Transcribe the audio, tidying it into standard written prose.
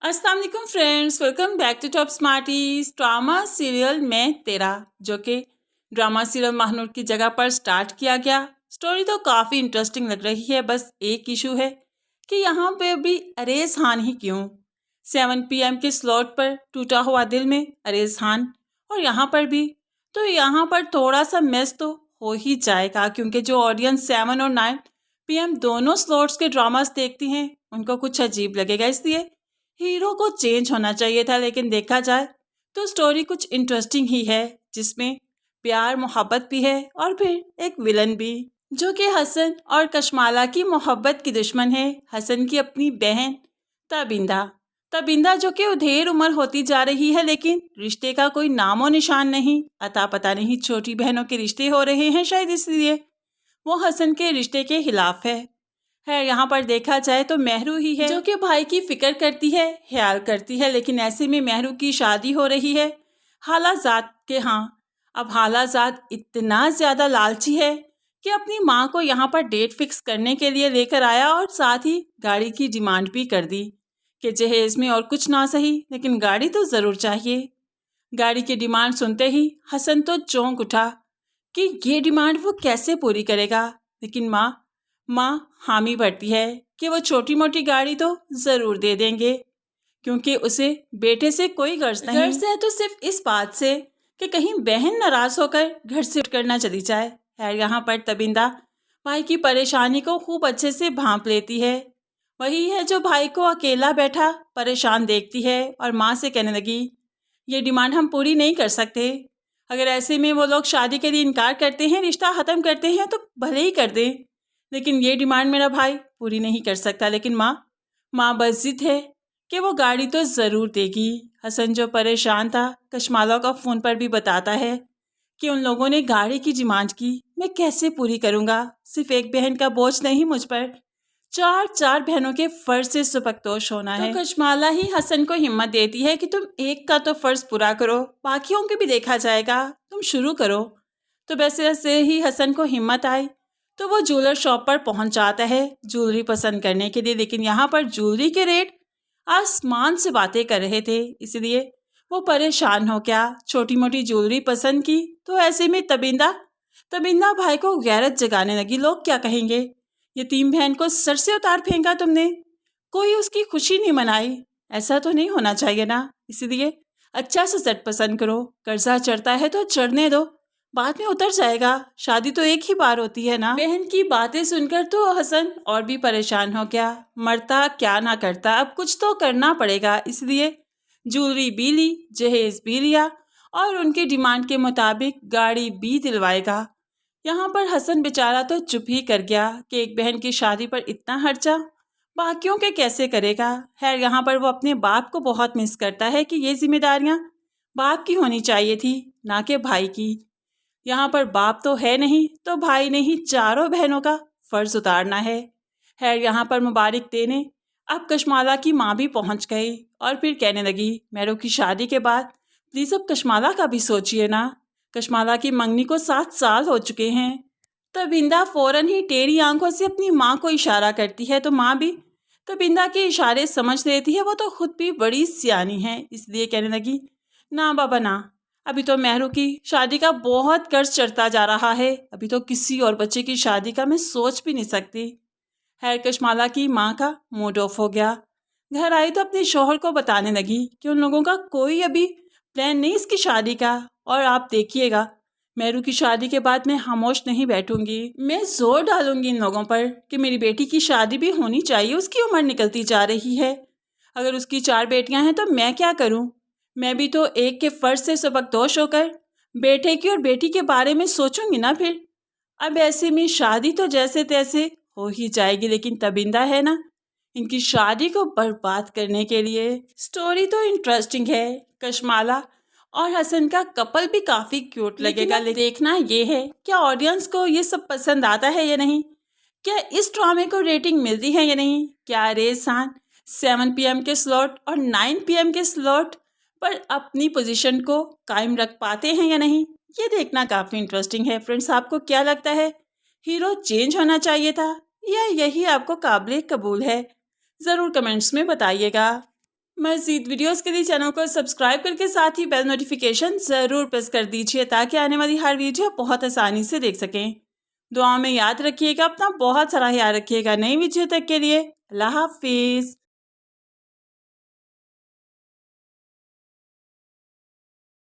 अस्सलाम वालेकुम friends, welcome back to Top Smarties. Drama serial Main Tera, जो कि ड्रामा सीरियल महानूर की जगह पर स्टार्ट किया गया। स्टोरी तो काफ़ी इंटरेस्टिंग लग रही है, बस एक इशू है कि यहाँ पे भी अरेज खान ही क्यों। 7 PM के स्लॉट पर टूटा हुआ दिल में अरेज खान, और यहाँ पर भी तो यहाँ पर थोड़ा सा मिस तो हो ही जाएगा, क्योंकि जो ऑडियंस 7 और 9 PM दोनों स्लॉट्स के ड्रामास देखती हैं उनको कुछ अजीब लगेगा। इसलिए हीरो को चेंज होना चाहिए था, लेकिन देखा जाए तो स्टोरी कुछ इंटरेस्टिंग ही है, जिसमें प्यार मोहब्बत भी है और फिर एक विलन भी, जो कि हसन और कशमाला की मोहब्बत की दुश्मन है। हसन की अपनी बहन तबिंदा तबिंदा जो कि उधेर उम्र होती जा रही है, लेकिन रिश्ते का कोई नामो निशान नहीं। अता पता नहीं छोटी बहनों के रिश्ते हो रहे हैं, शायद इसलिए वो हसन के रिश्ते के खिलाफ है। यहाँ पर देखा जाए तो मेहरू ही है जो कि भाई की फिक्र करती है, ख्याल करती है, लेकिन ऐसे में मेहरू की शादी हो रही है हालाजाद के। अब हालाजाद इतना ज़्यादा लालची है कि अपनी माँ को यहाँ पर डेट फिक्स करने के लिए लेकर आया, और साथ ही गाड़ी की डिमांड भी कर दी कि जहेज में और कुछ ना सही, लेकिन गाड़ी तो ज़रूर चाहिए। गाड़ी की डिमांड सुनते ही हसन तो चौंक उठा कि ये डिमांड वो कैसे पूरी करेगा, लेकिन माँ हामी भरती है कि वो छोटी मोटी गाड़ी तो ज़रूर दे देंगे, क्योंकि उसे बेटे से कोई गर्ज नहीं। गर्ज है तो सिर्फ इस बात से कि कहीं बहन नाराज़ होकर घर से उठ कर ना चली जाए। यहाँ पर तबिंदा भाई की परेशानी को खूब अच्छे से भांप लेती है। वही है जो भाई को अकेला बैठा परेशान देखती है और माँ से कहने लगी, ये डिमांड हम पूरी नहीं कर सकते। अगर ऐसे में वो लोग शादी के लिए इनकार करते हैं, रिश्ता ख़त्म करते हैं, तो भले ही कर दें, लेकिन ये डिमांड मेरा भाई पूरी नहीं कर सकता। लेकिन माँ बस जिद है कि वो गाड़ी तो ज़रूर देगी। हसन जो परेशान था, कशमाला का फ़ोन पर भी बताता है कि उन लोगों ने गाड़ी की डिमांड की, मैं कैसे पूरी करूँगा। सिर्फ एक बहन का बोझ नहीं मुझ पर, चार बहनों के फ़र्ज से सुपकदोश होना है। तो कशमाला ही हसन को हिम्मत देती है कि तुम एक का तो फ़र्ज़ पूरा करो, बाकियों के भी देखा जाएगा, तुम शुरू करो। तो वैसे ही हसन को हिम्मत आई तो वो ज्वेलर शॉप पर पहुंच जाता है ज्वेलरी पसंद करने के लिए, लेकिन यहाँ पर ज्वेलरी के रेट आसमान से बातें कर रहे थे, इसलिए वो परेशान हो गया। छोटी मोटी ज्वेलरी पसंद की तो ऐसे में तबिंदा भाई को गैरत जगाने लगी, लोग क्या कहेंगे, यतीम बहन को सर से उतार फेंका तुमने, कोई उसकी खुशी नहीं मनाई, ऐसा तो नहीं होना चाहिए ना। इसलिए अच्छा सा सेट पसंद करो, कर्जा चढ़ता है तो चढ़ने दो, बाद में उतर जाएगा, शादी तो एक ही बार होती है ना। बहन की बातें सुनकर तो हसन और भी परेशान हो गया, मरता क्या ना करता, अब कुछ तो करना पड़ेगा। इसलिए ज्वेलरी भी ली, जहेज भी लिया और उनकी डिमांड के मुताबिक गाड़ी भी दिलवाएगा। यहाँ पर हसन बेचारा तो चुप ही कर गया कि एक बहन की शादी पर इतना खर्चा बाकियों के कैसे करेगा। यहाँ पर वो अपने बाप को बहुत मिस करता है कि ये जिम्मेदारियाँ बाप की होनी चाहिए थी, ना कि भाई की। यहाँ पर बाप तो है नहीं, तो भाई ने ही चारों बहनों का फ़र्ज उतारना है। यहाँ पर मुबारक देने अब कशमाला की माँ भी पहुँच गई और फिर कहने लगी, मेहरू की शादी के बाद प्लीज़ अब कशमाला का भी सोचिए ना, कशमाला की मंगनी को 7 साल हो चुके हैं। तबिंदा फ़ौरन ही टेढ़ी आंखों से अपनी माँ को इशारा करती है, तो माँ भी तबिंदा के इशारे समझ लेती है, वो तो खुद भी बड़ी सियानी है, इसलिए कहने लगी, ना बाबा ना, अभी तो मेहरू की शादी का बहुत कर्ज चढ़ता जा रहा है, अभी तो किसी और बच्चे की शादी का मैं सोच भी नहीं सकती। कशमाला की माँ का मूड ऑफ हो गया। घर आई तो अपने शौहर को बताने लगी कि उन लोगों का कोई अभी प्लान नहीं इसकी शादी का, और आप देखिएगा मेहरू की शादी के बाद मैं खामोश नहीं बैठूंगी, मैं जोर डालूंगी इन लोगों पर कि मेरी बेटी की शादी भी होनी चाहिए, उसकी उम्र निकलती जा रही है, अगर उसकी 4 बेटियां हैं तो मैं क्या करूं, मैं भी तो एक के फ़र्ज से सबकदोश होकर बेटे की और बेटी के बारे में सोचूंगी ना। फिर अब ऐसे में शादी तो जैसे तैसे हो ही जाएगी, लेकिन तबिंदा है ना, इनकी शादी को बर्बाद करने के लिए। स्टोरी तो इंटरेस्टिंग है, कशमाला और हसन का कपल भी काफ़ी क्यूट लगेगा, लेकिन देखना ये है क्या ऑडियंस को ये सब पसंद आता है या नहीं, क्या इस ड्रामे को रेटिंग मिलती है या नहीं, क्या अरेज खान 7 PM के स्लॉट और 9 PM के स्लॉट पर अपनी पोजीशन को कायम रख पाते हैं या नहीं, ये देखना काफ़ी इंटरेस्टिंग है। फ्रेंड्स, आपको क्या लगता है, हीरो चेंज होना चाहिए था या यही आपको काबिल कबूल है? ज़रूर कमेंट्स में बताइएगा। मज़ीद वीडियोस के लिए चैनल को सब्सक्राइब करके साथ ही बेल नोटिफिकेशन ज़रूर प्रेस कर दीजिए ताकि आने वाली हर वीडियो बहुत आसानी से देख सकें। दुआ में याद रखिएगा, अपना बहुत सारा ख्याल रखिएगा। नई वीडियो तक के लिए अल्लाह हाफिज़।